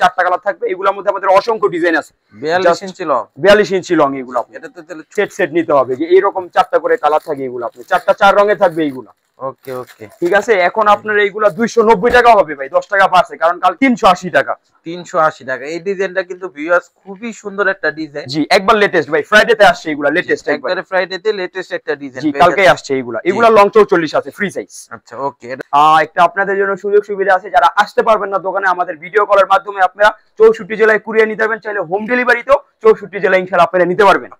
চারটা কালার থাকবে। এগুলোর মধ্যে আমাদের অসংখ্য ডিজাইন আছে। 42 ইঞ্চি লং, 42 ইঞ্চি লং। এগুলো এটা তো তাহলে সেট সেট নিতে হবে, যে এইরকম চারটা করে কালার থাকে। এগুলো আপনি চারটা 4 রঙে থাকবে এইগুলো। ওকে ওকে, ঠিক আছে। এখন আপনার এইগুলা 290 টাকা হবে ভাই, 10 টাকা বাড়ছে, কারণ কাল 380 টাকা। 380 টাকা। এই ডিজাইনটা কিন্তু ভিউয়ার্স খুবই সুন্দর একটা ডিজাইন। জি, একবার লেটেস্ট ভাই, ফ্রাইডেতে আসছে এগুলা, লেটেস্ট একবারে ফ্রাইডেতে লেটেস্ট একটা ডিজাইন। জি, কালকে আসছে এগুলা। এগুলা লং 44 আছে, ফ্রি সাইজ। আচ্ছা ওকে। একটা আপনাদের জন্য সুযোগ সুবিধা আছে, যারা আসতে পারবেন না দোকানে, আমাদের ভিডিও কলের মাধ্যমে আপনারা 64 জেলায় কুরিয়ার নিতে পারবেন। চাইলে হোম ডেলিভারিতেও 64 জেলায় ইনশাআল্লাহ আপনারা নিতে পারবেন।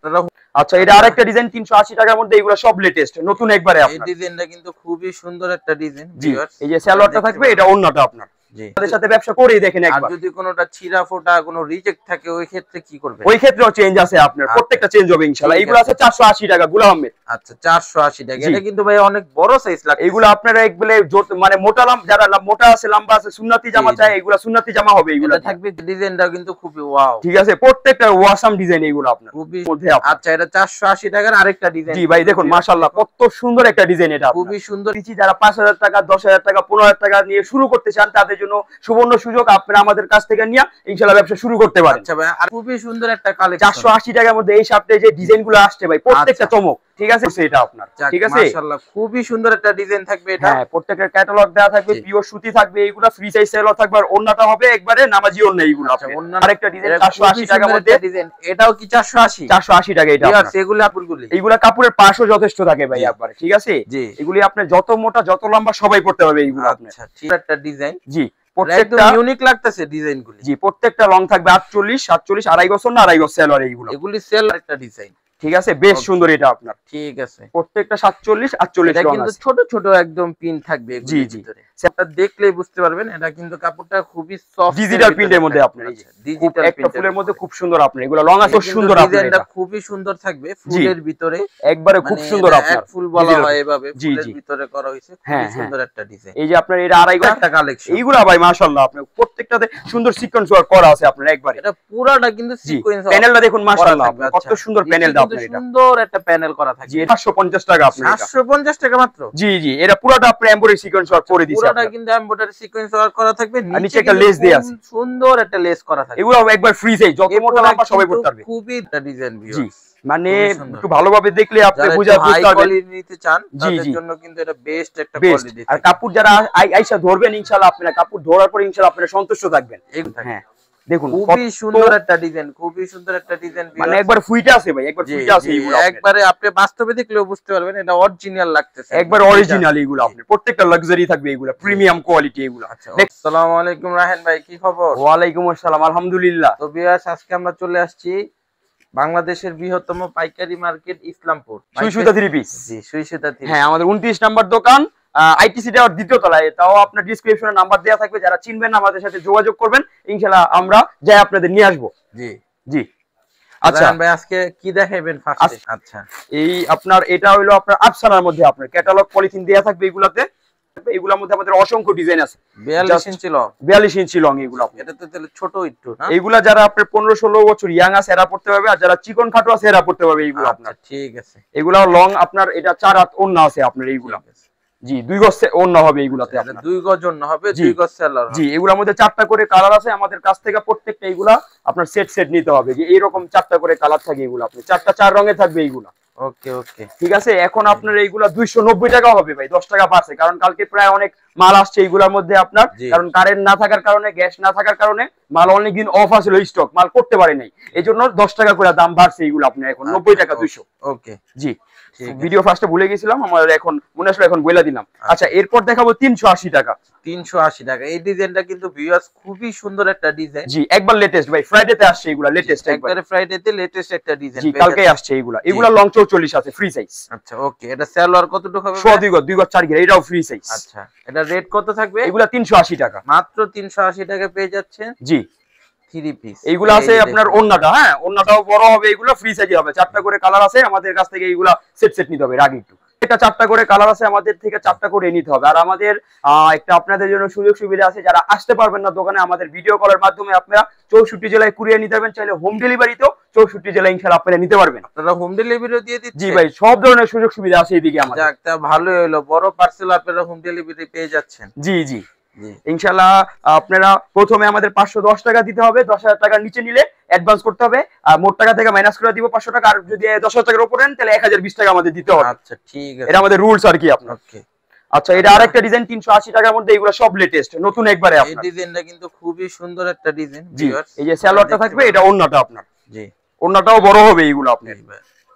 আচ্ছা, এটা আরেকটা ডিজাইন 380 টাকার মধ্যে। এগুলো সব লেটেস্ট, নতুন একবারে। এই ডিজাইনটা কিন্তু খুবই সুন্দর একটা ডিজাইন জি, ভিউয়ার্স। এই যে সালোয়ারটা থাকবে, এটা ওন্নাটা আপনার। জি, আমাদের সাথে ব্যবসা করেই দেখেন একবার। আর যদি কোনোটা ছিঁড়া ফোটা কোনো রিজেক্ট থাকে ওই ক্ষেত্রে কি করবে? ওই ক্ষেত্রেও চেঞ্জ আছে আপনার, প্রত্যেকটা চেঞ্জ হবে ইনশাআল্লাহ। এগুলো আছে 480 টাকা গোলাম আহমেদ। আচ্ছা 480 টাকা। এটা কিন্তু ভাই অনেক বড় সাইজ লাগে। এগুলো আপনারা একবারে মানে মোটা যারা মোটা আছে, লম্বা আছে, সুন্নতি জামা চাই, এগুলো সুন্নতি জামা হবে। এগুলো থাকবে। ডিজাইনটা কিন্তু খুবই ওয়াও। ঠিক আছে, প্রত্যেকটা ওয়াসাম ডিজাইন এগুলো আপনার খুবই মধ্যে। আচ্ছা, এটা 480 টাকার আরেকটা ডিজাইন। জি ভাই, দেখুন মাশাআল্লাহ কত সুন্দর একটা ডিজাইন। এটা খুবই সুন্দর। যারা 5000 টাকা, 10000 টাকা, 15000 টাকা নিয়ে শুরু করতে চান, তাদের জন্য সুবর্ণ সুযোগ। আপনারা আমাদের কাছ থেকে নিয়ে ইনশাআল্লাহ ব্যবসা শুরু করতে পারেন। আচ্ছা ভাই, আর খুবই সুন্দর একটা কালেকশন। 480 টাকার মধ্যে এই সপ্তাহে যে ডিজাইনগুলো আসছে ভাই, প্রত্যেকটা চমক। ঠিক আছে, এটা আপনার। ঠিক আছে, মাশাআল্লাহ খুবই সুন্দর একটা ডিজাইন থাকবে এটা। হ্যাঁ, প্রত্যেকটা ক্যাটালগ দেওয়া থাকবে, পিওর সুতি থাকবে। এইগুলা ফ্রি সাইজ সেল থাকবে, আর ওন্নাটা হবে একবারে নামাজি ওন্না। এইগুলো আরেকটা ডিজাইন 480 টাকার মধ্যে ডিজাইন। এটাও কি 480? 480 টাকা এটা। এগুলো কাপড়গুলি, এইগুলা কাপড়ের পাশও যথেষ্ট থাকে ভাই একবারে। ঠিক আছে, এগুলি আপনি যত মোটা যত লম্বা সবাই পড়তে পারবে এইগুলো আপনি। আচ্ছা, ঠিক একটা ডিজাইন। জি, প্রত্যেকটা ইউনিক লাগতেছে ডিজাইনগুলি। জি, প্রত্যেকটা লং থাকবে 48 47, আড়াই গজ না, আড়াই গজ সেলর। এগুলি সেল একটা ডিজাইন। ঠিক আছে, বেশ সুন্দর এটা আপনার। ঠিক আছে, প্রত্যেকটা 47 48 এটা লং কিন্তু আছে। ছোট ছোট একদম পিন থাকবে। জি জি, সেটা দেখলেই বুঝতে পারবেন। এটা কিন্তু কাপড়টা খুবই সফট, ডিজিটাল প্রিন্টের মধ্যে আপনার। এই যে ডিজিটাল একটা ফুলের মধ্যে খুব সুন্দর আপনার। এগুলো লং আছে, সুন্দর আপনার। ডিজাইনটা খুবই সুন্দর থাকবে ফুলের ভিতরে, একবারে খুব সুন্দর আপনার। এক ফুল বলা হয় এভাবে, ফুলের ভিতরে করা হয়েছে। খুবই সুন্দর একটা ডিজাইন। এই যে আপনার এটা আড়াই গজ একটা কালেকশন। এইগুলা ভাই মাশাআল্লাহ, আপনার প্রত্যেকটাতে সুন্দর সিকোয়েন্স ওয়ার্ক করা আছে আপনার একবারে। এটা পুরাটা কিন্তু সিকোয়েন্স। প্যানেলটা দেখুন মাশাআল্লাহ, কত সুন্দর প্যানেলটা আপনার। এটা সুন্দর একটা প্যানেল করা থাকে। জি, 850 টাকা আপনার। 850 টাকা মাত্র। জি জি, এটা পুরোটা আপনার এমব্রয়ডারি সিকোয়েন্স ওয়ার্ক করে দিয়েছে। পুরোটা কিন্তু এমব্রয়ডারি সিকোয়েন্স ওয়ার্ক করা থাকবে। নিচে একটা লেস দেয়া আছে, সুন্দর একটা লেস করা থাকে। এগুলো একবার ফ্রি সাইজ, যত মোটা লম্বা সবাই পড়তে পারবে। খুবই একটা ডিজাইন ভিউ। জি, মানে একটু ভালোভাবে দেখলে আপনি বুঝতে পারবেন। কোয়ালিটি নিতে চান তাদের জন্য কিন্তু এটা বেস্ট একটা কোয়ালিটি। আর কাপড় যারা আইসা ধরবেন ইনশাআল্লাহ, আপনারা কাপড় ধরার পর ইনশাআল্লাহ আপনারা সন্তুষ্ট থাকবেন। হ্যাঁ, দেখুন খুবই সুন্দর একটা ডিজাইন, খুবই সুন্দর একটা ডিজাইন। মানে একবার ফুইটা আছে ভাই, একবার ফুইটা আছে। এইগুলো একবারে আপনি বাস্তবে দেখলেও বুঝতে পারবেন এটা অরিজিনাল লাগতেছে, একবার অরিজিনাল। এইগুলো আপনি প্রত্যেকটা লাক্সারি থাকবে, এগুলো প্রিমিয়াম কোয়ালিটি এগুলো। আসসালামু আলাইকুম রাহেন ভাই, কি খবর? ওয়া আলাইকুম আসসালাম, আলহামদুলিল্লাহ। তো ভিউয়ার্স, আজকে আমরা চলে আসছি বাংলাদেশের বৃহত্তম পাইকারি মার্কেট ইসলামপুর, সুইসুতা থ্রি পিস। জি, সুইসুতা থ্রি। হ্যাঁ, আমাদের 29 নাম্বার দোকান, আইটিসি টাওয়ার দ্বিতীয় তলায়। তাও আপনার ডেসক্রিপশনে নাম্বার দেওয়া থাকবে, যারা চিনবেন না আমাদের সাথে যোগাযোগ করবেন, ইনশাআল্লাহ আমরা যাই আপনাদের নিয়ে আসবো। জি জি। আচ্ছা ভাই, আজকে কি দেখাবেন ফার্স্টে? আচ্ছা, এই আপনার এটা হলো আপনার আফসানার মধ্যে আপনার ক্যাটালগ পলিথিন দেয়া থাকবে এগুলাতে। এগুলোর মধ্যে আমাদের অসংখ্য ডিজাইন আছে। 42 ইঞ্চি লং, 42 ইঞ্চি লং এগুলো। এটা তো তাহলে ছোট একটু না? এগুলা যারা আপনার 15-16 বছর ইয়াং আছে এরা পড়তে পারবে, আর যারা চিকন খাটো আছে এরা পড়তে পারবে এইগুলো আপনার। ঠিক আছে, এগুলা লং আপনার, এটা 4 হাত ওন্না আছে আপনার এইগুলা। জি, 2 গজ ওন্না হবে এইগুলাতে আপনার। 2 গজ ওন্না হবে, 2 গজ সেলার। জি, এগুলোর মধ্যে 4টা করে কালার আছে আমাদের কাছ থেকে। প্রত্যেকটা এইগুলা আপনার সেট সেট নিতে হবে, যে এইরকম 4টা করে কালার থাকে। এগুলো আপনি 4টা 4 রঙে থাকবে এইগুলা। ওকে ওকে, ঠিক আছে। এখন আপনার এইগুলা 290 টাকা হবে ভাই, 10 টাকা বাড়ছে, কারণ কালকে প্রায় অনেক মাল আসছে এইগুলোর মধ্যে আপনার। কারণ কারেন্ট না থাকার কারণে, গ্যাস না থাকার কারণে মাল অনেকদিন অফ আছিল, স্টক মাল করতে পারে নাই, এজন্য 10 টাকা করে দাম বাড়ছে এইগুলো আপনার এখন 90 টাকা 200। ওকে, জি, ভিডিও ফার্স্টে ভুলে গেছিলাম, আমার এখন মনে আসলো, এখন বলে দিলাম। আচ্ছা, এরপর দেখাবো 380 টাকা। 380 টাকা। এই ডিজাইনটা কিন্তু ভিউয়ার্স খুবই সুন্দর একটা ডিজাইন। জি, একবার লেটেস্ট ভাই, ফ্রাইডেতে আসছে এগুলা, লেটেস্ট একবারে ফ্রাইডেতে লেটেস্ট একটা ডিজাইন। জি, কালকে আসছে এগুলা। এগুলা লং 44 আছে, ফ্রি সাইজ। আচ্ছা ওকে, এটা সালোয়ার কতটুকু হবে? 2 গজ 2 গজ 4 ঘের, এটাও ফ্রি সাইজ। আচ্ছা, এটা রেট কত থাকবে? এগুলা 380 টাকা মাত্র। 380 টাকা পেয়ে যাচ্ছেন। জি, থ্রি পিস এইগুলা আছে আপনার। ওন্নাটা, হ্যাঁ, ওন্নাটাও বড় হবে, এগুলো ফ্রি সাইজে হবে। 4টা করে কালার আছে আমাদের কাছ থেকে, এইগুলা সেট সেট নিতে হবে। রাগে একটু, এটা 4টা করে কালার আছে আমাদের থেকে, 4টা করে নিতে হবে। আর আমাদের একটা আপনাদের জন্য সুযোগ সুবিধা আছে, যারা আসতে পারবেন না দোকানে, আমাদের ভিডিও কলের মাধ্যমে আপনারা 64 জেলায় কুরিয়ার নিতে পারবেন। চাইলে হোম ডেলিভারিতেও 64 জেলায় ইনশাআল্লাহ আপনারা নিতে পারবেন। আপনারা হোম ডেলিভারিও দিয়ে দিচ্ছেন? জি ভাই, সব ধরনের সুযোগ সুবিধা আছে এইদিকে আমাদের। যাক, তা ভালোই হলো, বড় পার্সেল আপনারা হোম ডেলিভারি পেয়ে যাচ্ছেন। জি জি, জি। ইনশাল্লাহ আপনারা প্রথমে আমাদের 510 টাকা দিতে হবে, 10,000 টাকার নিচে নিলে অ্যাডভান্স করতে হবে, আর মোট টাকা থেকে মাইনাস করে দিব 500 টাকা, আর যদি 10,000 টাকার উপরে নেন তাহলে 1020 টাকা আমাদের দিতে হবে। আচ্ছা ঠিক আছে, এটা আমাদের রুলস আর কি আপনার। ওকে। আচ্ছা, এটা আরেকটা ডিজাইন 380 টাকার মধ্যে, এগুলো সব লেটেস্ট নতুন একবারে এই আপনার। ডিজাইনটা কিন্তু খুবই সুন্দর একটা ডিজাইন জি, ভিউয়ার্স। এই যে সালোয়ারটা থাকবে, এটা ওন্নাটা আপনার। জি, ওন্নাটাও বড় হবে এইগুলো আপনার। জি ভাই।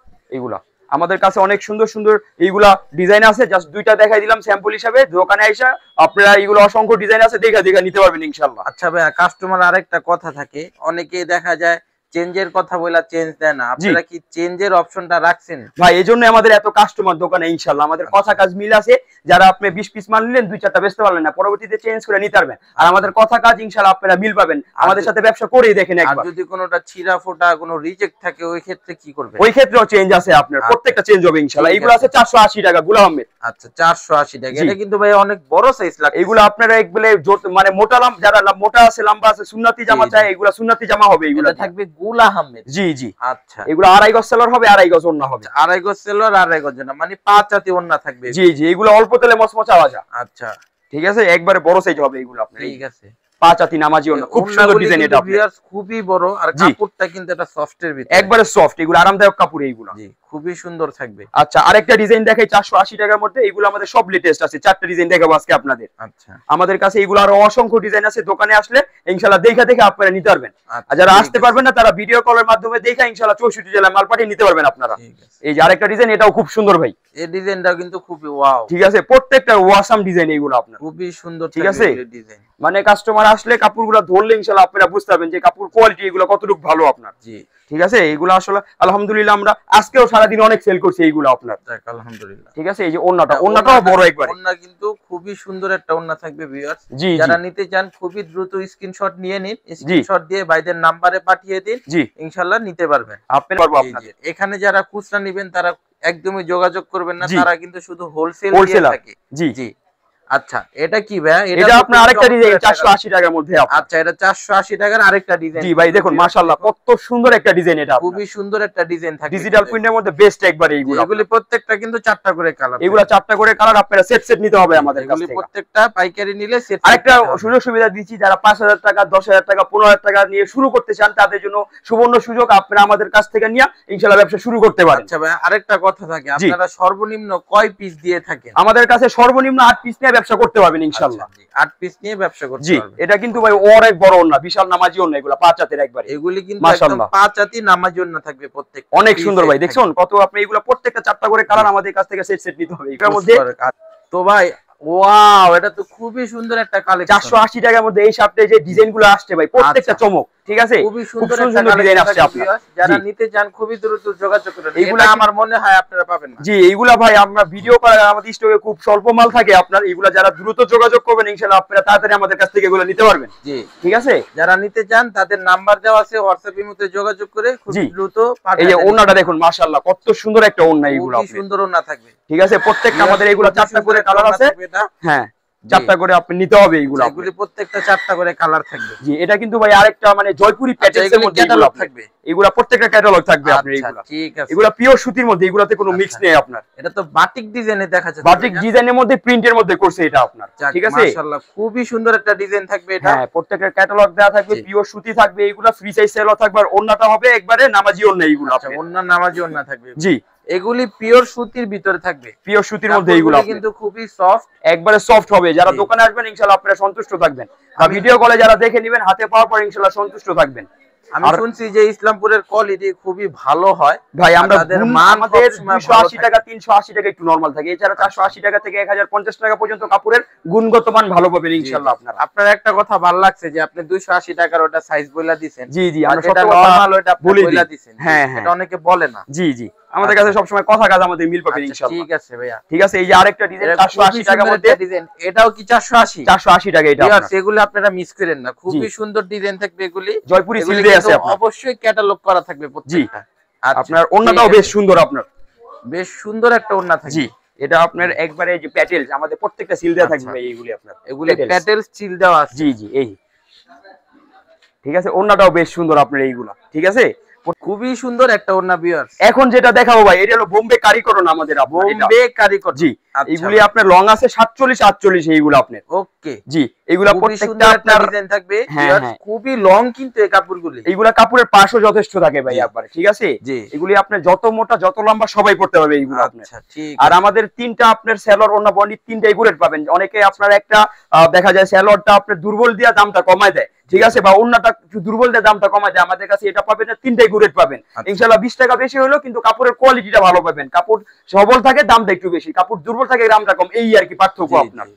এইগুলা আমাদের কাছে অনেক সুন্দর সুন্দর এইগুলা ডিজাইন আছে, জাস্ট দুইটা দেখাই দিলাম স্যাম্পল হিসাবে। দোকানে আইসা আপনারা এইগুলো অসংখ্য ডিজাইন আছে, দেখা দেখা নিতে পারবেন ইনশাআল্লাহ। আচ্ছা ভাই, কাস্টমার আরেকটা কথা থাকে, অনেকে দেখা যায় চেঞ্জের কথা বলা চেঞ্জ দেয় না, আপনারা কি চেঞ্জের অপশনটা রাখছেন? ভাই এই জন্য আমাদের এত কাস্টমার দোকানে ইনশাআল্লাহ। আমাদের কথা কাজ মিল আছে, যারা আপনি 20 পিস মাল নিলেন 2-4টা বেচতে পারলেন না, পরবর্তীতে চেঞ্জ করে নিতে পারবেন। আর আমাদের কথা কাজ ইনশাআল্লাহ আপনারা মিল পাবেন, আমাদের সাথে ব্যবসা করেই দেখেন আর একবার। যদি কোনোটা ছিঁড়া ফোটা কোনো রিজেক্ট থাকে ওই ক্ষেত্রে কি করবেন? ওই ক্ষেত্রেও চেঞ্জ আছে আপনার, প্রত্যেকটা চেঞ্জ হবে ইনশাআল্লাহ। এগুলো আছে 480 টাকা গুলাম আহমেদ। আচ্ছা 480 টাকা, এটা কিন্তু ভাই অনেক বড় সাইজ লাগে। এগুলো আপনারা একবারে মানে মোটা যারা মোটা আছে লম্বা আছে সুন্নতি জামা চায়, এগুলো সুন্নতি জামা হবে। এগুলো এটা থাকবে গুল আহমেদ। জি জি। আচ্ছা, এগুলো 2.5 গজ সেলর হবে, 2.5 গজ ওন্না হবে। 2.5 গজ সেলর, 2.5 গজ না, মানে 5 হাতি ওন্না থাকবে। জি জি, এগুলো অল্প তেলে মচমচা ভাজা। আচ্ছা ঠিক আছে, একবারে বড় সাইজ হবে এগুলো আপনার। ঠিক আছে, 5 হাতি নামাজি ওন্না, খুব সুন্দর ডিজাইন এটা আপনার। ভিউয়ার্স খুবই বড়, আর জি। কাপড়টা কিন্তু এটা সফটের ভিতরে, একবারে সফট, এগুলো আরামদায়ক কাপড় এইগুলো। জি খুবই সুন্দর থাকবে। আচ্ছা, আরেকটা ডিজাইন দেখাই 480 টাকার মধ্যে। এগুলো আমাদের সব লেটেস্ট আছে, 4টা ডিজাইন দেখাবো আজকে আপনাদের। আচ্ছা, আমাদের কাছে এগুলো আরো অসংখ্য ডিজাইন আছে, দোকানে আসলে ইনশাআল্লাহ দেখা দেখে আপনারা নিতে পারবেন। আচ্ছা, আর যারা ঠিক আসতে আছে। পারবেন না তারা ভিডিও কলের মাধ্যমে দেখা ইনশাআল্লাহ 64 জেলায় মাল পাঠিয়ে নিতে পারবেন আপনারা। ঠিক আছে, এই যে আরেকটা ডিজাইন, এটাও খুব সুন্দর ভাই। এই ডিজাইনটাও কিন্তু খুবই ওয়াও, ঠিক আছে, প্রত্যেকটা ওয়াসাম ডিজাইন এইগুলো আপনার। খুবই সুন্দর ঠিক আছে। ডিজাইন। মানে কাস্টমার আসলে কাপড়গুলো ধরলে ইনশাআল্লাহ আপনারা বুঝতে পারবেন যে কাপড় কোয়ালিটি এগুলো কতটুকু ভালো আপনার। জি ঠিক আছে, এইগুলো আসলে আলহামদুলিল্লাহ আমরা আজকেও সারাদিন অনেক সেল করছি এইগুলো আপনার। যাক আলহামদুলিল্লাহ। ঠিক আছে, এই যে ওন্নাটাও বড় একবার। ওন্না কিন্তু খুবই সুন্দর একটা ওন্না থাকবে ভিউয়ার্স। জি যারা জি নিতে চান খুবই দ্রুত স্ক্রিনশট নিয়ে নিন, স্ক্রিনশট দিয়ে ভাইদের নম্বরে পাঠিয়ে দিন, জি, ইনশাআল্লাহ নিতে পারবেন। আপনি পারবো জি, জি। আপনাদের। এখানে যারা খুচরা নেবেন তারা একদমই যোগাযোগ করবেন না, জি। তারা কিন্তু শুধু হোলসেল দিয়ে হোলসেলার। থাকে। জি জি। আচ্ছা, এটা কি ভাই? এটা তো আপনার খুব আরেকটা ডিজাইন চমৎকার একটা 480 টাকার মধ্যে আপনার। আচ্ছা, এটা 480 টাকার আরেকটা ডিজাইন। জি ভাই দেখুন মাশাআল্লাহ কত সুন্দর একটা ডিজাইন এটা আপনার। খুবই সুন্দর একটা ডিজাইন থাকে, ডিজিটাল প্রিন্টের মধ্যে বেস্ট একবার এইগুলো। এগুলি প্রত্যেকটা কিন্তু 4টা করে কালার। এগুলা 4টা করে কালার, আপনারা সেট সেট নিতে হবে আমাদের কাছ এগুলি থেকে। প্রত্যেকটা পাইকারি নিলে সেট। আরেকটা সুযোগ সুবিধা দিচ্ছি, যারা 5,000 টাকা 10,000 টাকা 15,000 টাকা নিয়ে শুরু করতে চান তাদের জন্য সুবর্ণ সুযোগ, আপনারা আমাদের কাছ থেকে নিয়ে ইনশাআল্লাহ ব্যবসা শুরু করতে পারেন। আচ্ছা ভাই, আরেকটা কথা থাকে, আপনারা সর্বনিম্ন কয় পিস দিয়ে থাকেন? আমাদের কাছে সর্বনিম্ন 8 পিস নিয়ে ব্যবসা করতে পারবেন ইনশাআল্লাহ। 8 পিস নিয়ে ব্যবসা করতে জি, পারবেন। এটা কিন্তু ভাই অনেক বড় ওন্না, বিশাল নামাজি ওন্না, এগুলা 5 হাতের একবারে। এগুলি কিন্তু একদম মাশাআল্লাহ 5 হাতি নামার জন্য থাকবে প্রত্যেক। অনেক সুন্দর ভাই, দেখছেন কত। আপনি এগুলা প্রত্যেকটা 4টা করে কালার আমাদের কাছ থেকে সেট সেট নিতে হবে এর মধ্যে। তো ভাই ওয়াও, এটা তো খুবই সুন্দর একটা কালেকশন। 480 টাকার মধ্যে এই শার্টে যে ডিজাইনগুলো আসছে ভাই প্রত্যেকটা চমক। ঠিক আছে, খুবই খুব সুন্দর সুন্দর একটা ডিজাইন কালেকশন আসছে আপনার। যারা জি। নিতে চান খুবই দ্রুত যোগাযোগ করুন, এইগুলা এগুলা আমার মনে হয় আপনারা পাবেন না। জি, এইগুলা ভাই আমরা ভিডিও করার আমাদের স্টকে খুব স্বল্প মাল থাকে আপনার। এগুলা যারা দ্রুত যোগাযোগ করবেন ইনশাআল্লাহ আপনারা তাড়াতাড়ি আমাদের কাছ থেকে এগুলো নিতে পারবেন। জি, ঠিক আছে, যারা নিতে চান তাদের নাম্বার দেওয়া আছে, হোয়াটসঅ্যাপ ইমোতে যোগাযোগ করে খুব জি। দ্রুত এই যে পাঠিয়ে দিন। ওন্নাটা দেখুন মাশাআল্লাহ কত সুন্দর একটা ওন্না এগুলো খুবই আপনি। সুন্দর ওন্না থাকবে। ঠিক আছে, প্রত্যেকটা আমাদের এগুলো 4টা করে কালার আছে। হ্যাঁ, 4টা করে আপনি নিতে হবে এগুলো। এগুলি প্রত্যেকটা 4টা করে কালার থাকবে। জি, এটা কিন্তু ভাই আরেকটা মানে জয়পুরি প্যাটেলস এর মধ্যে এগুলো ক্যাটালগ থাকবে। থাকবে। এগুলা প্রত্যেকটা ক্যাটালগ থাকবে আপনার। আচ্ছা, এগুলা ঠিক আছে। এগুলা পিওর সুতির মধ্যে, এগুলাতে কোনো মিক্স নেই আপনার। এটা তো বাটিক ডিজাইনে দেখা যাচ্ছে, বাটিক ডিজাইনের মধ্যে প্রিন্টের মধ্যে করছে এটা আপনার। ঠিক আছে, মাশাআল্লাহ খুবই সুন্দর একটা ডিজাইন থাকবে এটা। হ্যাঁ, প্রত্যেকটা ক্যাটালগ দেওয়া থাকবে, পিওর সুতি থাকবে, এগুলা ফ্রি সাইজ সেলও থাকবে, আর ওন্নাটা হবে একবারে নামাজি ওন্না এগুলো আচ্ছা, আপনার। ওন্না নামাজি ওন্না থাকবে। জি, এগুলি পিওর সুতির ভিতরে থাকবে, পিওর সুতির মধ্যে এগুলো কাপড়গুলি কিন্তু খুবই সফট, একবারে সফট হবে। যারা জি। দোকানে আসবেন ইনশাআল্লাহ আপনারা সন্তুষ্ট থাকবেন, আর ভিডিও কলে যারা দেখে নেবেন হাতে পাওয়ার পর ইনশাআল্লাহ সন্তুষ্ট থাকবেন। আমি শুনছি যে ইসলামপুরের কোয়ালিটি খুবই ভালো হয় ভাই, আমরা তাদের গুণ মান আমাদের সবসময় 280 ভালো টাকা 380 টাকা একটু নরমাল থাকে, এছাড়া 480 টাকা থেকে 1050 টাকা পর্যন্ত কাপড়ের গুণগত মান ভালো পাবেন ইনশাআল্লাহ আপনারা। আপনার একটা কথা ভালো লাগছে যে আপনি 280 টাকার ওটা সাইজ বইলা দিবেন। জি জি, আর আমরা যেটা সব নরমাল ওটা আপনি বলে বইলা দিই। দিবেন। হ্যাঁ হ্যাঁ, এটা অনেকে বলে না। জি জি, আমাদের কাছে সবসময় কথা কাজ আমাদের মিল পাবেন আচ্ছা, ইনশাআল্লাহ। ঠিক আছে ভাইয়া। ঠিক আছে, এই যে আরেকটা ডিজাইন এটা 480 টাকার মধ্যে ডিজাইন, এটাও কি 480? 480 টাকা এটা ভিউয়ার্স, আপনার। এগুলো আপনারা মিস করেন না, খুবই সুন্দর ডিজাইন থাকবে এগুলি। জয়পুরি এগুলি সিল্কে আছে কিন্তু আপনার। অবশ্যই ক্যাটালগ করা থাকবে প্রত্যেকটা। আচ্ছা, আপনার ওন্নাটাও ঠিক বেশ আছে। সুন্দর আপনার। বেশ সুন্দর একটা ওন্না থাকবে। জি, এটা আপনার একবারে যে প্যাটেলস আমাদের প্রত্যেকটা সিল দেওয়া থাকবে ভাই এইগুলি আপনার। এগুলি প্যাটেলস। প্যাটেলস চিল দেওয়া আছে। জি জি, এই ঠিক আছে, ওন্নাটাও বেশ সুন্দর আপনার এইগুলা। ঠিক আছে, খুবই সুন্দর একটা ওড়না ভিউয়ার্স। এখন যেটা দেখাবো ভাই, এটা হলো বোম্বে কারিকরন আমাদের, বোম্বে কারিকরন। জি, এগুলি আপনার লং আছে 47 48 এইগুলো আপনার। ওকে, জি, এগুলা প্রত্যেকটা আপনার ডিজাইন থাকবে ভিউয়ার্স, খুবই লং কিন্তু এই কাপড়গুলি। এগুলা কাপড়ের পাশও যথেষ্ট থাকে ভাই একবারে, ঠিক আছে। এগুলি আপনার যত মোটা যত লম্বা সবাই পড়তে পারবে এইগুলো আপনার। আচ্ছা, ঠিক। আর আমাদের তিনটা আপনার সেলর ওড়না বডি তিনটাই গ্রেড পাবেন। অনেকে আপনার একটা দেখা যায় সেলরটা আপনার দুর্বল দিয়া দামটা কমায় দেয়, ঠিক আছে, বা ওড়নাটা একটু দুর্বল দিয়ে দামটা কমায় দেয়। আমাদের কাছে এটা পাবেন না, তিনটাই গ্রেড পাবেন ইনশাআল্লাহ। 20 টাকা বেশি হলো কিন্তু কাপড়ের কোয়ালিটিটা ভালো পাবেন। কাপড় সবল থাকে দামটা একটু বেশি, কাপড় দুর্বল থাকে দামটা কম, এই আর কি পার্থক্য আপনার।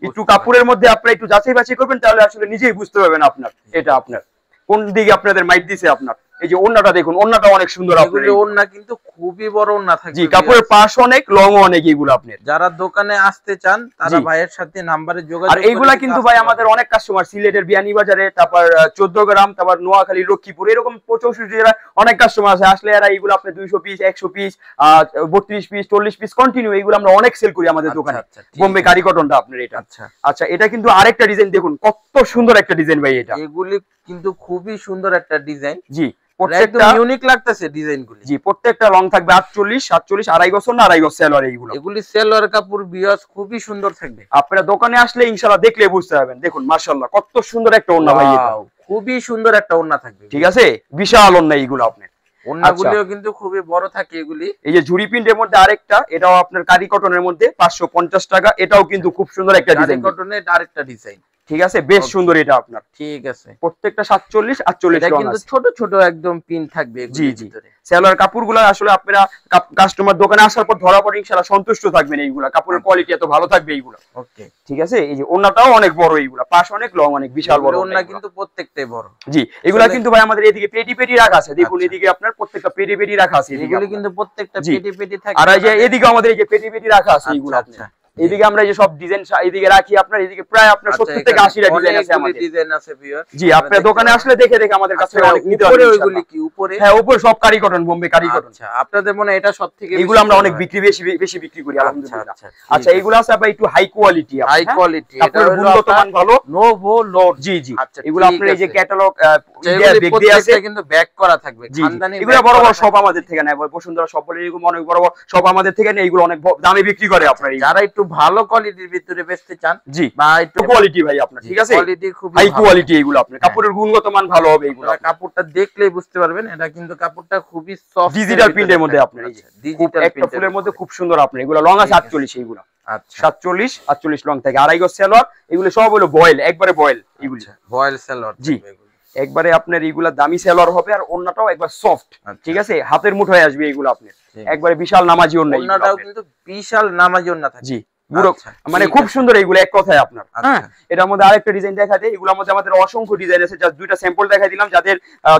একটু কাপড়ের মধ্যে আপনারা একটু যাচাই বাছাই করবেন, তাহলে আসলে নিজেই বুঝতে পারবেন আপনার এটা আপনার কোন দিকে আপনাদের মাইট দিছে আপনার। এই যে ওড়নাটা দেখুন, ওড়নাটা অনেক সুন্দর আপনার। ওড়না কিন্তু খুবই বড় ওড়না থাকে। জি, কাপড়ের পাশ অনেক, লং অনেক এগুলো আপনার। যারা দোকানে আসতে চান তারা ভাইয়ের সাথে নাম্বারে যোগাযোগ আর এইগুলা কিন্তু ভাই আমাদের অনেক কাস্টমার সিলেটের বিয়ানীবাজারে, তারপর 14 গ্রাম, তারপর নোয়াখালী, লক্ষ্মীপুর, এরকম 64 জেলা অনেক কাস্টমার আছে। আসলে এরা এইগুলো আপনি 200 piece 100 piece 32 piece 40 piece continue এইগুলো আমরা অনেক সেল করি আমাদের দোকানে। বোম্বে কারিকটনটা আপনার এটা। আচ্ছা, এটা কিন্তু আরেকটা ডিজাইন দেখুন, কত সুন্দর একটা ডিজাইন ভাই এটা। এগুলি কিন্তু খুবই সুন্দর একটা ডিজাইন। জি, প্রত্যেকটা ইউনিক লাগতেছে ডিজাইনগুলি। জি, প্রত্যেকটা লং থাকবে 48 47 আড়াই গজ না আড়াই গজ সেলর এইগুলো। এগুলি সেলর কাপড় ভিউয়ার্স খুবই সুন্দর থাকবে। আপনারা দোকানে আসলে ইনশাআল্লাহ দেখলে বুঝতে পারবেন। দেখুন মাশাআল্লাহ কত সুন্দর একটা ওড়না ভাই এটা। খুবই সুন্দর একটা ওড়না থাকবে, ঠিক আছে, বিশাল ওড়না এইগুলো আপনার। ওড়নাগুলিও কিন্তু খুবই বড় থাকে এগুলি। এই যে ঝুরি প্রিন্টের মধ্যে আরেকটা, এটাও আপনার কারি কটনের মধ্যে 550 টাকা। এটাও কিন্তু খুব সুন্দর একটা ডিজাইন, কারি কটনের আরেকটা ডিজাইন, ঠিক আছে, বেশ সুন্দর এটা আপনার। ঠিক আছে, প্রত্যেকটা 47 48 এটা রং কিন্তু আছে। ছোট ছোট একদম পিন থাকবে। জি জি, সেলর কাপড়গুলো আসলে আপনারা কাস্টমার দোকানে আসার পর ধরা পড়ে ইনশাআল্লাহ সন্তুষ্ট থাকবেন। এইগুলা কাপড়ের কোয়ালিটি এত ভালো থাকবে এইগুলা। ওকে, ঠিক আছে। এই যে ওড়নাটাও অনেক বড়, এইগুলা পাশ অনেক, লং অনেক, বিশাল বড় ওড়না কিন্তু প্রত্যেকটাই বড়। জি, এগুলা কিন্তু ভাই আমাদের এদিকে পেটি পেটি রাখা আছে। দেখুন এদিকে আপনার প্রত্যেকটা পেটি পেটি রাখা আছে। এগুলি কিন্তু প্রত্যেকটা পেটি পেটি থাকে। আর এই যে এদিকে আমাদের এই যে পেটি পেটি রাখা আছে এইগুলা আপনার। এদিকে আমরা যে সব ডিজাইন এদিকে রাখি আপনার, এদিকে প্রায় আপনার 70 থেকে 80 টা ডিজাইন আছে আমাদের। ডিজাইন আছে ভিউয়ার। জি, আপনার দোকানে আসলে দেখে দেখে আমাদের কাছে অনেক নিতে হবে। উপরে ওইগুলি কি উপরে? হ্যাঁ, উপরে সব কারি কটন, বোম্বে কারি কটন। আচ্ছা, আপনাদের মনে এটা সবথেকে এগুলো আমরা অনেক বেশি বিক্রি করি আলহামদুলিল্লাহ। আচ্ছা, এগুলো আছে আপনার একটু হাই কোয়ালিটি, হাই কোয়ালিটি, এটা হলো গুণগত মান ভালো, নোভো লোড। জি জি, এগুলো আপনার এই যে ক্যাটালগ ব্যাগ দিয়ে আছে কিন্তু ব্যাক করা থাকবে খানদানি। এগুলো বড় বড় সব আমাদের থেকে নেয়, বসুন্ধরা সব বলে এরকম অনেক বড় বড় সব আমাদের থেকে নেয়। এগুলো অনেক দামে বিক্রি করে আপনার। যারা একটু ভালো কোয়ালিটির ভিতরে বেচতে চান, জি, বা একটু কোয়ালিটি ভাই আপনার, ঠিক আছে, কোয়ালিটি খুব হাই কোয়ালিটি এগুলো আপনার। কাপড়ের গুণগত মান ভালো হবে এগুলো। কাপড়টা দেখলেই বুঝতে পারবেন এটা কিন্তু কাপড়টা খুবই সফট, ডিজিটাল প্রিন্টের মধ্যে আপনার। এই যে ডিজিটাল একটা ফুলের মধ্যে খুব সুন্দর আপনার। এগুলো লং আছে 48 এইগুলো। আচ্ছা, 47 48 লং থেকে আড়াই গজ সেলর। এগুলো সব হলো বয়েল, একবারে বয়েল এগুলো, বয়েল সেলর। জি, একবারে আপনার এইগুলা দামি সেলর হবে। আর ওন্নাটাও একবার সফট, ঠিক আছে, হাতের মুঠোয় আসবে এগুলো আপনার। একবারে বিশাল নামাজি ওন্না। ওন্নাটাও কিন্তু বিশাল নামাজি ওন্না থাকে। জি, পুরো মানে খুব সুন্দর এইগুলো এক কথায় আপনার। হ্যাঁ, এটার মধ্যে আরেকটা ডিজাইন দেখা দেয়। এগুলোর মধ্যে আমাদের অসংখ্য ডিজাইন আছে, জাস্ট দুইটা স্যাম্পল দেখাই দিলাম। যাদের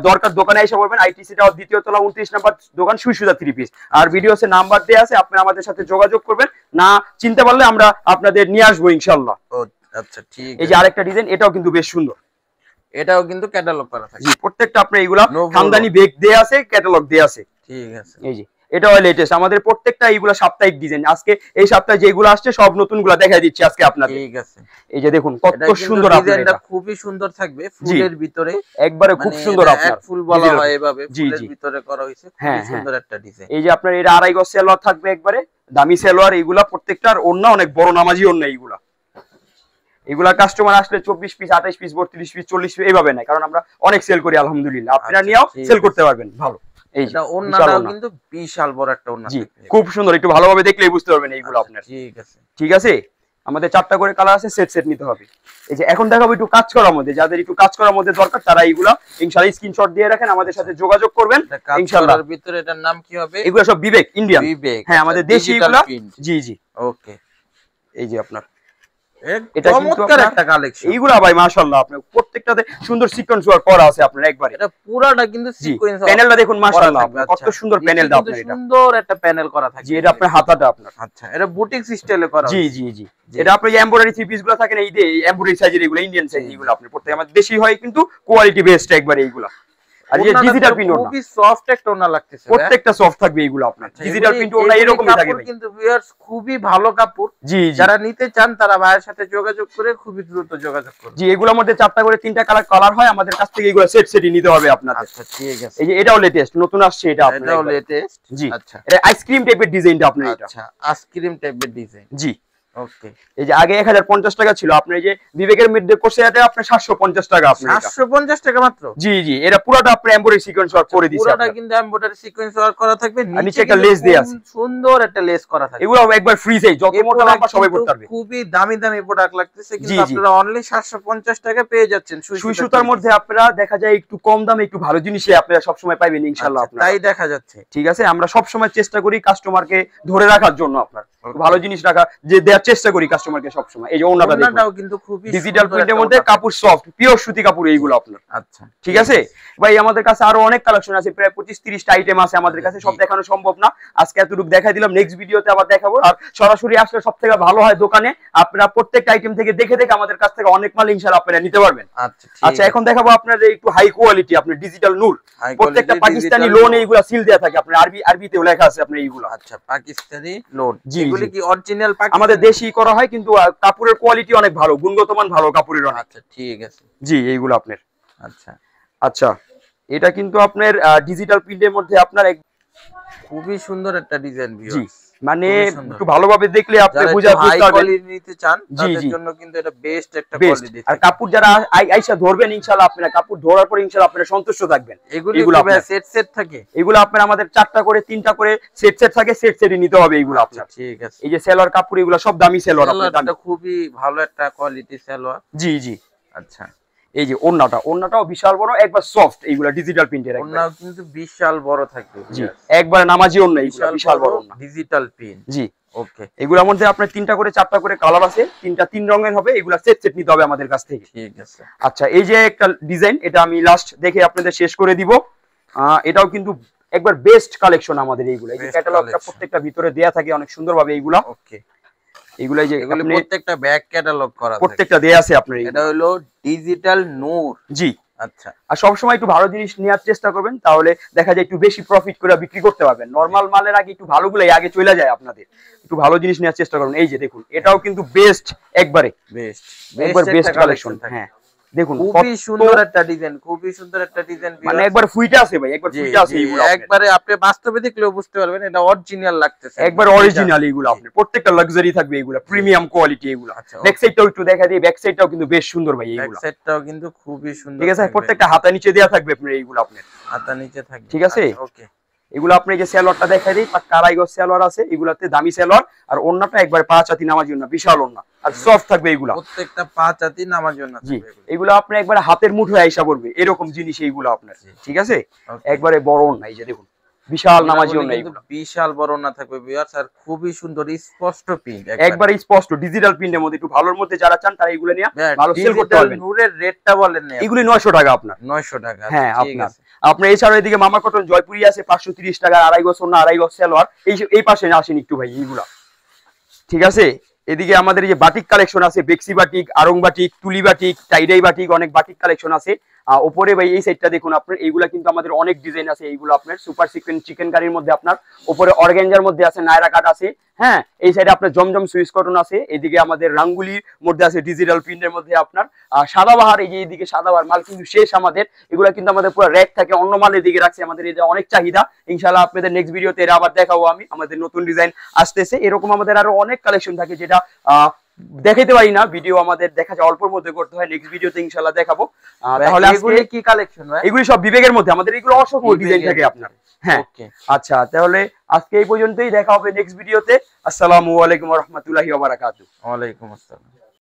দরকার দোকানে এসে বলবেন। আইটিসি টাওয়ার দ্বিতীয় তলা 29 নাম্বার দোকান, সুইসুদা 3 পিস। আর ভিডিওতে নাম্বার দেয়া আছে, আপনারা আমাদের সাথে যোগাযোগ করবেন। না চিনতে পারলে আমরা আপনাদের নিয়ে আসবো ইনশাআল্লাহ। আচ্ছা, ঠিক। এই যে আরেকটা ডিজাইন, এটাও কিন্তু বেশ সুন্দর। এটাও কিন্তু ক্যাটালগ করা থাকে। জি, প্রত্যেকটা আপনার এইগুলা খানদানি বেগ দেয়া আছে, ক্যাটালগ দেয়া আছে। ঠিক আছে। এই যে এটাও লেটেস্ট আমাদের প্রত্যেকটা এইগুলা সাপ্তাহিক ডিজাইন। আজকে এই সপ্তাহে যেগুলো আসছে সব নতুনগুলা দেখাই দিচ্ছি আজকে আপনাদের। ঠিক আছে। এই যে দেখুন কত সুন্দর আপনার, ডিজাইনটা খুবই সুন্দর থাকবে, ফুলের ভিতরে একবারে খুব সুন্দর আপনার। এক ফুল বলা হয় এভাবে, ফুলের ভিতরে করা হয়েছে, খুব সুন্দর একটা ডিজাইন। এই যে আপনার এটা আড়াই গজ সালোয়ার থাকবে, একবারে দামি সালোয়ার এইগুলা। প্রত্যেকটার ওড়না অনেক বড় নামাজি ওড়না এইগুলা। এগুলা কাস্টমার আসলে 24 পিস 28 পিস 32 পিস 40 পিস এইভাবে নেয়, কারণ আমরা অনেক সেল করি আলহামদুলিল্লাহ। আপনারা নিয়েও সেল করতে পারবেন ভালো। এইটা ওন্নাটাও কিন্তু বিশাল বড় একটা ওন্না। জি, খুব সুন্দর, একটু ভালোভাবে দেখলেই বুঝতে পারবেন এইগুলো আপনার। ঠিক আছে, ঠিক আছে। আমাদের 4টা করে কালার আছে, সেট নিতে হবে। এই যে এখন দেখাবো একটু কাজ করার মধ্যে, যাদের একটু কাজ করার মধ্যে দরকার তারা এইগুলা ইনশাআল্লাহ স্ক্রিনশট দিয়ে রাখেন, আমাদের সাথে যোগাযোগ করবেন ইনশাআল্লাহ। এর ভিতরে এটার নাম কি হবে? এগুলো সব বিবেক ইন্ডিয়ান। হ্যাঁ, আমাদের দেশি এগুলা। জি জি, ওকে। এই যে আপনার এটা চমৎকার একটা কালেকশন। এইগুলা ভাই মাশাআল্লাহ, আপনার প্রত্যেকটাতে সুন্দর সিকোয়েন্স ওয়ার্ক করা আছে আপনার একবারে। এটা পুরাটা কিন্তু সিকোয়েন্স। প্যানেলটা দেখুন মাশাআল্লাহ, আপনার কত সুন্দর প্যানেলটা আপনার। এটা সুন্দর একটা প্যানেল করা থাকে। জি, এটা আপনার হাতাটা আপনার। আচ্ছা, এটা বুটিক স্টাইলে করা। জি জি জি, এটা আপনার এমব্রয়ডারি থ্রি পিস গুলো থাকে না, এই যে এমব্রয়ডারি সাইজের এগুলো, ইন্ডিয়ান সাইজ এগুলো আপনার প্রত্যেক আমাদের দেশি হয়, কিন্তু কোয়ালিটি বেস্ট একবারে এইগুলা। আর এই ডিজিটাল প্রিন্ট ওড়না খুবই সফট একটা ওড়না লাগতেছে, প্রত্যেকটা সফট থাকবে এইগুলো আপনার। ডিজিটাল প্রিন্ট ওড়না এরকমই থাকে ভাই, কিন্তু ভিউয়ার্স খুবই ভালো কাপড়। জি যারা নিতে চান তারা ভাইয়ের সাথে যোগাযোগ করে খুবই দ্রুত যোগাযোগ করুন। জি এগুলোর মধ্যে 4টা করে 3টা কালার হয়, আমাদের কাছ থেকে এগুলো সেটই নিতে হবে আপনাদের। আচ্ছা ঠিক আছে। এই যে এটাও লেটেস্ট নতুন আসছে, এটা আপনার এটাও লেটেস্ট। জি আচ্ছা এটা আইসক্রিম টাইপের ডিজাইনটা আপনার, এটা আচ্ছা আইসক্রিম টাইপের ডিজাইন। জি ওকে। এই যে আগে 1050 টাকা ছিল, আপনার এই যে বিবেকের মধ্যে কোর্সে আছে আপনার 750 টাকা আপনার, 750 টাকা মাত্র। জি জি এটা পুরোটা আপনি এমব্রয়ডারি সিকোয়েন্স ওয়ার্ক করে দিয়েছি, পুরোটা কিন্তু এমব্রয়ডারি সিকোয়েন্স ওয়ার্ক করা থাকবে, নিচে একটা লেস দেয়া আছে, সুন্দর একটা লেস করা থাকবে। এগুলো একবার ফ্রি সাইজ, যত মোটা লম্বা সবাই পড়তে পারবে। খুবই দামি দামি প্রোডাক্ট লাগতেছে, কিন্তু আপনারা অনলি 750 টাকা পেয়ে যাচ্ছেন সুই সুতার মধ্যে। আপনারা দেখা যায় একটু কম দামে একটু ভালো জিনিসই আপনারা সব সময় পাবেন ইনশাআল্লাহ। আপনারা তাই দেখা যাচ্ছে। ঠিক আছে, আমরা সব সময় চেষ্টা করি কাস্টমারকে ধরে রাখার জন্য, আপনার ভালো জিনিস রাখা যে দেওয়ার চেষ্টা করি কাস্টমারকে সব সময়। এই যে ওন্নাটা দেখুন, ওন্নাটাও কিন্তু খুবই ডিজিটাল প্রিন্টের মধ্যে কাপড় সফট পিওর সুতি কাপড় এইগুলো আপনার। আচ্ছা ঠিক আছে ভাই, আমাদের কাছে আরো অনেক কালেকশন আছে, প্রায় 25-30টা আইটেম আছে আমাদের কাছে, সব দেখানো সম্ভব না, আজকে এতটুকু দেখাই দিলাম, নেক্সট ভিডিওতে আবার দেখাবো। আর সরাসরি আসলে সবথেকে ভালো হয় দোকানে, আপনারা প্রত্যেকটা আইটেম থেকে দেখে দেখে আমাদের কাছ থেকে অনেক মাল ইনশাআল্লাহ আপনারা নিতে পারবেন। আচ্ছা এখন দেখাবো আপনাদের একটু হাই কোয়ালিটি আপনার ডিজিটাল নূর, প্রত্যেকটা পাকিস্তানি লোন এইগুলা সিল দেয়া থাকে আপনার, আরবিতে লেখা আছে আপনার এইগুলো। আচ্ছা পাকিস্তানি লোন, এগুলি কি অরিজিনাল পাকিস্তানি? আমাদের দেশি করা হয়, কিন্তু কাপড়ের কোয়ালিটি অনেক ভালো, গুণগত মান ভালো কাপড়ের। আচ্ছা ঠিক আছে। জি এইগুলো আপনার। আচ্ছা আচ্ছা এটা কিন্তু আপনার ডিজিটাল প্রিন্টের মধ্যে আপনার খুবই সুন্দর একটা ডিজাইন ভিউয়ার্স, মানে একটু ভালোভাবে দেখলে আপনি বুঝতে পারবেন নিতে চান তাদের জন্য কিন্তু এটা বেস্ট একটা কোয়ালিটি। আর কাপড় যারা আইসা ধরবেন ইনশাআল্লাহ আপনারা কাপড় ধরার পর ইনশাআল্লাহ আপনারা সন্তুষ্ট থাকবেন। এগুলো সেট থাকে, এগুলো আপনার আমাদের 4টা করে 3টা করে সেট থাকে, সেটই নিতে হবে এইগুলো আপনার। ঠিক আছে। এই যে সেলর কাপড় এগুলো সব দামি সেলর আপনার, এটা খুবই ভালো একটা কোয়ালিটি সেলর। জি জি। আচ্ছা এই যে ওন্নাটাও বিশাল বড়, একবার সফট, এইগুলা ডিজিটাল প্রিন্টের, ওন্নাও কিন্তু বিশাল বড় থাকবে। জি একবার নামাজি ওন্না, এইগুলা বিশাল বড় ওন্না ডিজিটাল প্রিন্ট। জি ওকে। এগুলোর মধ্যে আপনার 3টা করে 4টা করে কালার আছে, 3টা 3 রঙের হবে, এগুলা সেট নিতে হবে আমাদের কাছ থেকে। ঠিক আছে। আচ্ছা এই যে একটা ডিজাইন, এটা আমি লাস্ট দেখে আপনাদের শেষ করে দিব। এটাও কিন্তু একবার বেস্ট কালেকশন আমাদের এইগুলা, এই যে ক্যাটালগটা প্রত্যেকটা ভিতরে দেয়া থাকে অনেক সুন্দরভাবে এইগুলা। ওকে এগুলা যে প্রত্যেকটা ব্যাক ক্যাটালগ করা থাকে, প্রত্যেকটা দেয়া আছে আপনার। এটা হলো ডিজিটাল নূর। জি আচ্ছা। আর সবসময় একটু ভালো জিনিস নেওয়ার চেষ্টা করবেন, তাহলে দেখা যায় একটু বেশি প্রফিট করে বিক্রি করতে পারবেন। নরমাল মালের আগে একটু ভালোগুলাই আগে চলে যায় আপনাদের, একটু ভালো জিনিস নেওয়ার চেষ্টা করুন। এই যে দেখুন এটাও কিন্তু বেস্ট, একবারে বেস্ট কালেকশন। হ্যাঁ দেখুন খুবই সুন্দর একটা ডিজাইন, খুবই সুন্দর একটা ডিজাইন, মানে একবার ফুইটা আছে ভাই, একবার ফুইটা আছে এইগুলো, একবারে আপনি বাস্তবে দেখলেও বুঝতে পারবেন এটা অরিজিনাল লাগতেছে, একবার অরিজিনাল এইগুলো আপনার। প্রত্যেকটা লাক্সারি থাকবে এইগুলো, প্রিমিয়াম কোয়ালিটি এইগুলো। ব্যাক সাইডটাও একটু দেখা দিই, ব্যাক সাইডটাও কিন্তু বেশ সুন্দর ভাই এইগুলো, ব্যাক সাইডটাও কিন্তু খুবই সুন্দর। ঠিক আছে, প্রত্যেকটা হাতা নিচে দেয়া থাকবে আপনার এইগুলো, আপনার হাতা নিচে থাকবে। ঠিক আছে। ওকে এগুলো আপনি যে সেলরটা দেখাই দিই, কারাই গজ সেলর আছে, এগুলাতে দামি সেলর, আর ওন্নাটা একবার 5 হাতি নামার জন্য বিশাল ওন্না, আর সফট থাকবে এগুলা প্রত্যেকটা 5 হাতি নামার জন্য। জি এগুলো আপনি একবার হাতের মুঠোয় আইসা পড়বে এরকম জিনিস এইগুলো আপনার। ঠিক আছে, একবারে বড় ওন্না, এই যে দেখুন বিশাল নামাজি ওন্না, এগুলো বিশাল বড় ওন্না থাকবে ভিউয়ার্স, আর খুবই সুন্দর স্পষ্ট প্রিন্ট, একবারে স্পষ্ট ডিজিটাল প্রিন্টের মধ্যে। একটু ভালোর মধ্যে যারা চান তারা এগুলো নিয়ে ভালো সেল করতে পারবেন। নূরের রেটটা বলেন না, এগুলি 900 টাকা আপনার, 900 টাকা। হ্যাঁ আপনার এছাড়াও এদিকে মামা কটন জয়পুরি আছে 530 টাকা, আড়াই গজ ওন্না, আড়াই গজ সেলর। এই পাশে আসেন একটু ভাই এইগুলা। ঠিক আছে, এদিকে আমাদের এই যে বাটিক কালেকশন আছে, বেক্সি বাটিক, আরং বাটিক, তুলি বাটিক, টাইডাই বাটিক, অনেক বাটিক কালেকশন আছে। উপরে ভাই এই সাইডটা দেখুন আপনার, এইগুলা কিন্তু আমাদের অনেক ডিজাইন আছে। এইগুলো আপনার সুপার সিকোয়েন্স চিকেন কারির মধ্যে, আপনার উপরে অর্গানজার মধ্যে আছে, নায়রা কাট আছে। হ্যাঁ এই সাইডে আপনার জমজম সুইস কটন আছে, এদিকে আমাদের রাঙ্গুলির মধ্যে আছে ডিজিটাল প্রিন্টের মধ্যে আপনার সাদাবাহার। এই যে এইদিকে সাদাবাহার মাল কিন্তু শেষ আমাদের, এগুলা কিন্তু আমাদের পুরো র্যাক থাকে, অন্য মাল এদিকে রাখছে আমাদের, এটা অনেক চাহিদা। ইনশাআল্লাহ আপনাদের নেক্সট ভিডিওতে এরা আবার দেখাবো আমি, আমাদের নতুন ডিজাইন আসতেছে। এরকম আমাদের আরো অনেক কালেকশন থাকে যেটা দেখাইতে পারি না, ভিডিও আমাদের দেখা যায় অল্পের মধ্যে করতে হয়, নেক্সট ভিডিওতে ইনশাআল্লাহ দেখাবো। তাহলে এগুলি কি কালেকশন ভাই? এগুলি সব বিবেকের মধ্যে আমাদের, এগুলো অসংখ্য ডিজাইন থাকে আপনার। হ্যাঁ আচ্ছা তাহলে আজকে এই পর্যন্তই, দেখা হবে নেক্সট ভিডিওতে। আসসালামু আলাইকুম ওয়া রাহমাতুল্লাহি ওয়া বারাকাতুহু। ওয়া আলাইকুম আসসালাম।